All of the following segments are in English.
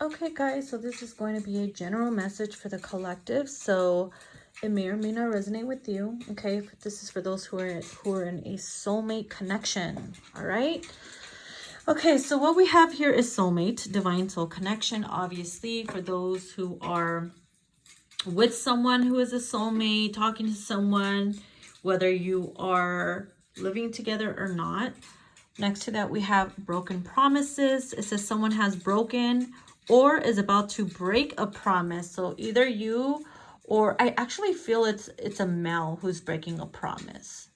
Okay, guys, so this is going to be a general message for the collective. So it may or may not resonate with you. Okay, this is for those who are in a soulmate connection. All right. Okay, so what we have here is soulmate, divine soul connection. Obviously, for those who are with someone who is a soulmate, talking to someone, whether you are living together or not. Next to that, we have broken promises. It says someone has broken or is about to break a promise. So either you or I actually feel it's a male who's breaking a promise.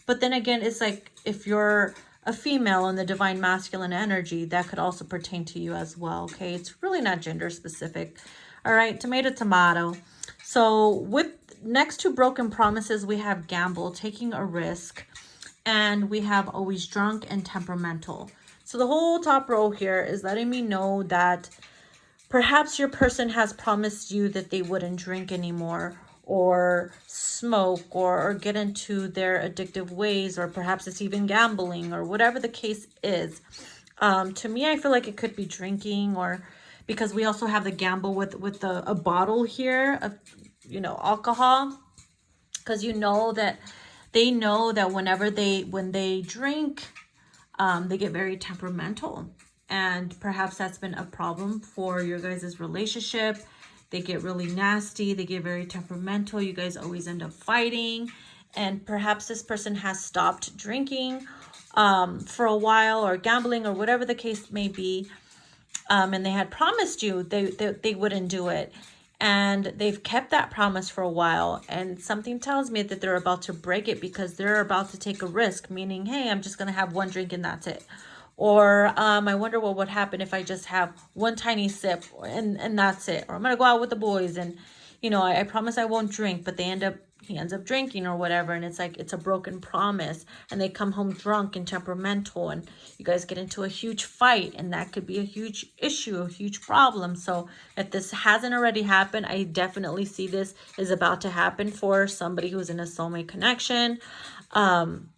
But then again, it's like if you're a female in the divine masculine energy, that could also pertain to you as well. Okay, it's really not gender specific. All right, tomato, tomato. So with next to broken promises, we have gamble, taking a risk. And we have always drunk and temperamental. So the whole top row here is letting me know that perhaps your person has promised you that they wouldn't drink anymore or smoke or get into their addictive ways, or perhaps it's even gambling or whatever the case is. To me, I feel like it could be drinking, or because we also have the gamble with a bottle here of, alcohol, because they know that when they drink, they get very temperamental, and perhaps that's been a problem for your guys' relationship. They get really nasty, they get very temperamental, you guys always end up fighting, and perhaps this person has stopped drinking for a while, or gambling, or whatever the case may be, and they had promised you they wouldn't do it. And they've kept that promise for a while, and something tells me that they're about to break it because they're about to take a risk, meaning, hey, I'm just going to have one drink and that's it. Or I wonder what would happen if I just have one tiny sip and that's it. Or I'm going to go out with the boys and, I promise I won't drink, but he ends up drinking or whatever. And it's like, it's a broken promise, and they come home drunk and temperamental, and you guys get into a huge fight, and that could be a huge issue, a huge problem. So if this hasn't already happened, I definitely see this is about to happen for somebody who's in a soulmate connection. And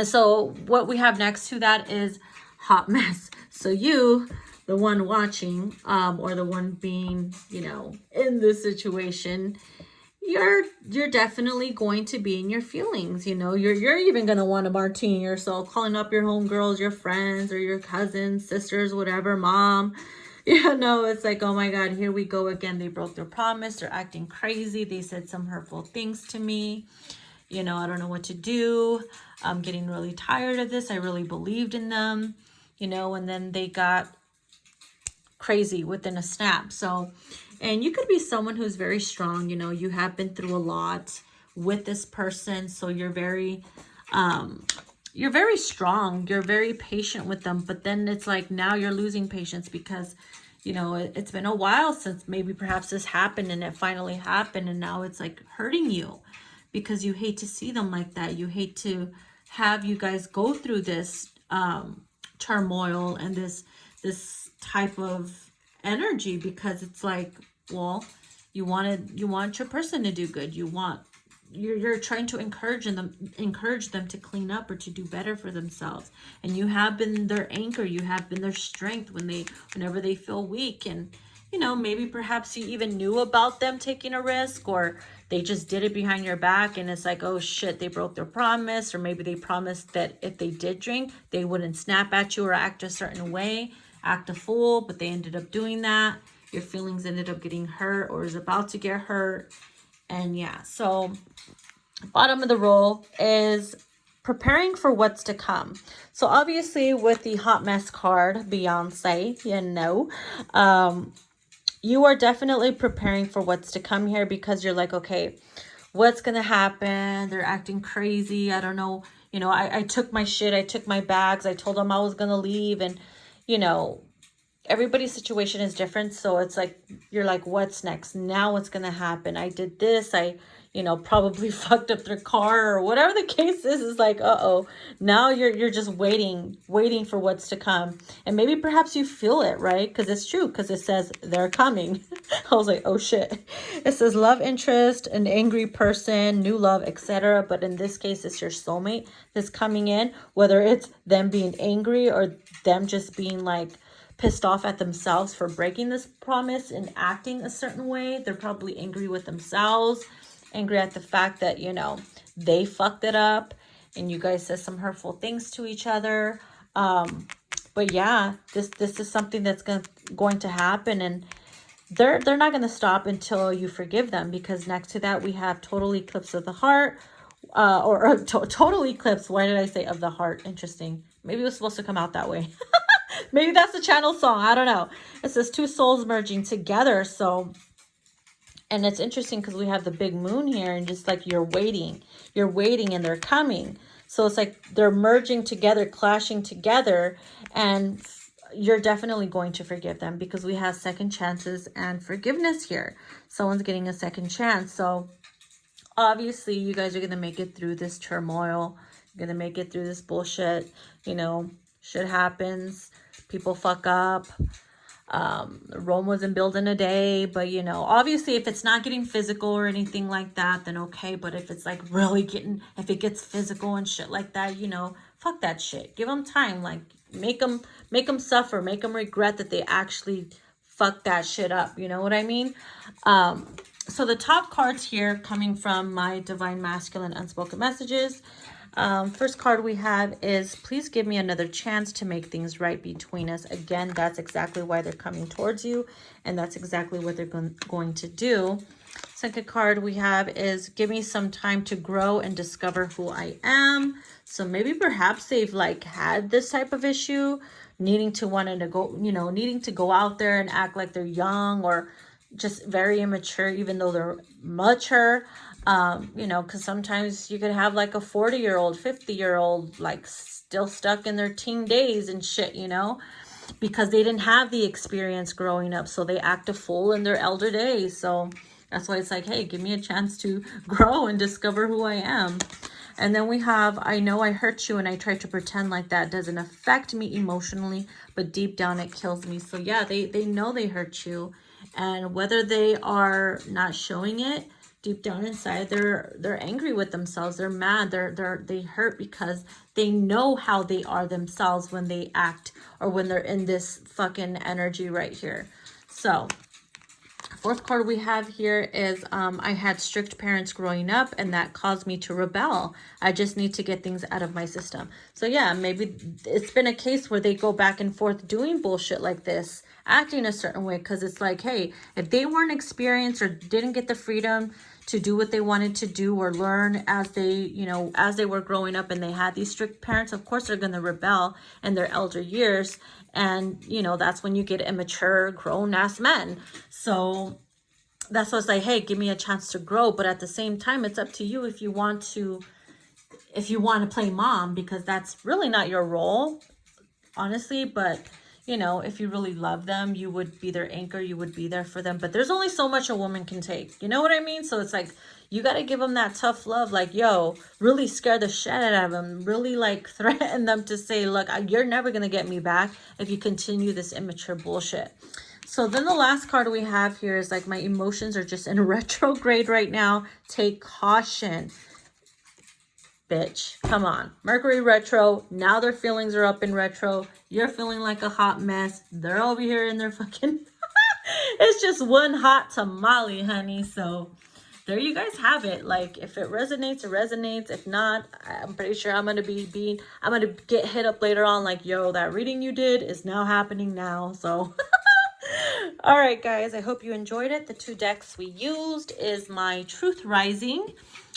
so what we have next to that is hot mess. So you, the one watching, or the one being, in this situation, you're definitely going to be in your feelings. You're even going to want to martini yourself, calling up your homegirls, your friends, or your cousins, sisters, whatever, mom. It's like, oh my God, here we go again. They broke their promise. They're acting crazy. They said some hurtful things to me. I don't know what to do. I'm getting really tired of this. I really believed in them, and then they got crazy within a snap. So, and you could be someone who's very strong. You have been through a lot with this person. So you're very strong. You're very patient with them. But then it's like now you're losing patience because, it's been a while since maybe perhaps this happened, and it finally happened. And now it's like hurting you because you hate to see them like that. You hate to have you guys go through this turmoil and this type of energy, because it's like, well, you want your person to do good. You're trying to encourage them to clean up or to do better for themselves. And you have been their anchor. You have been their strength whenever they feel weak. And, maybe perhaps you even knew about them taking a risk, or they just did it behind your back. And it's like, oh shit, they broke their promise. Or maybe they promised that if they did drink, they wouldn't snap at you or act a certain way, act a fool, but they ended up doing that. Your feelings ended up getting hurt or is about to get hurt. And yeah, so bottom of the roll is preparing for what's to come. So obviously with the hot mess card, Beyonce, you are definitely preparing for what's to come here, because you're like, okay, what's going to happen? They're acting crazy. I don't know. I took my shit. I took my bags. I told them I was going to leave. And, everybody's situation is different. So it's like, you're like, what's next? Now what's going to happen? I did this. I probably fucked up their car or whatever the case is. Is like, uh-oh, now you're just waiting for what's to come. And maybe perhaps you feel it, right? Because it's true, because it says they're coming. I was like, oh shit. It says love interest, an angry person, new love, etc. But in this case, it's your soulmate that's coming in, whether it's them being angry or them just being like pissed off at themselves for breaking this promise and acting a certain way. They're probably angry with themselves, angry at the fact that, you know, they fucked it up and you guys said some hurtful things to each other. But yeah, this is something that's going to happen, and they're not going to stop until you forgive them, because next to that we have total eclipse of the heart, total eclipse. Why did I say of the heart? Interesting. Maybe it was supposed to come out that way. Maybe that's the channel song. I don't know. It says two souls merging together. So, and it's interesting because we have the big moon here, and just like you're waiting and they're coming. So it's like they're merging together, clashing together, and you're definitely going to forgive them because we have second chances and forgiveness here. Someone's getting a second chance. So obviously you guys are going to make it through this turmoil. You're going to make it through this bullshit. You know, shit happens. People fuck up. Rome wasn't built in a day, but you know, obviously if it's not getting physical or anything like that, then okay. But if it's like really if it gets physical and shit like that, you know, fuck that shit. Give them time. Like make them suffer, make them regret that they actually fucked that shit up. You know what I mean? So the top cards here coming from my Divine Masculine Unspoken Messages. First card we have is, please give me another chance to make things right between us. Again, that's exactly why they're coming towards you, and that's exactly what they're going to do. Second card we have is, give me some time to grow and discover who I am. So maybe perhaps they've like had this type of issue, needing to go out there and act like they're young, or just very immature, even though they're mature. You know, because sometimes you could have like a 40-year-old, 50-year-old, like still stuck in their teen days and shit, you know, because they didn't have the experience growing up. So they act a fool in their elder days. So that's why it's like, hey, give me a chance to grow and discover who I am. And then we have, I know I hurt you and I try to pretend like that doesn't affect me emotionally, but deep down it kills me. So yeah, they know they hurt you. And whether they are not showing it, deep down inside, they're angry with themselves. They're mad. They hurt because they know how they are themselves when they act or when they're in this fucking energy right here. So fourth card we have here is, I had strict parents growing up and that caused me to rebel. I just need to get things out of my system. So yeah, maybe it's been a case where they go back and forth doing bullshit like this, acting a certain way, because it's like, hey, if they weren't experienced or didn't get the freedom to do what they wanted to do or learn as they were growing up, and they had these strict parents, of course they're going to rebel in their elder years. And, you know, that's when you get immature, grown-ass men. So that's why it's like, hey, give me a chance to grow. But at the same time, it's up to you if you want to play mom, because that's really not your role, honestly. But, you know, if you really love them, you would be their anchor. You would be there for them. But there's only so much a woman can take. You know what I mean? So it's like, you got to give them that tough love. Like, yo, really scare the shit out of them. Really, like, threaten them to say, look, you're never going to get me back if you continue this immature bullshit. So then the last card we have here is like, my emotions are just in retrograde right now. Take caution. Bitch, come on. Mercury retro. Now their feelings are up in retro. You're feeling like a hot mess. They're over here in their fucking... It's just one hot tamale, honey. So there you guys have it. Like, if it resonates, it resonates. If not, I'm pretty sure I'm going to get hit up later on like, yo, that reading you did is now happening now. So... All right, guys, I hope you enjoyed it. The two decks we used is my Truth Rising,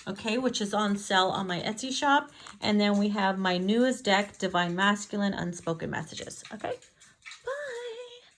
okay, which is on sale on my Etsy shop. And then we have my newest deck, Divine Masculine Unspoken Messages, okay?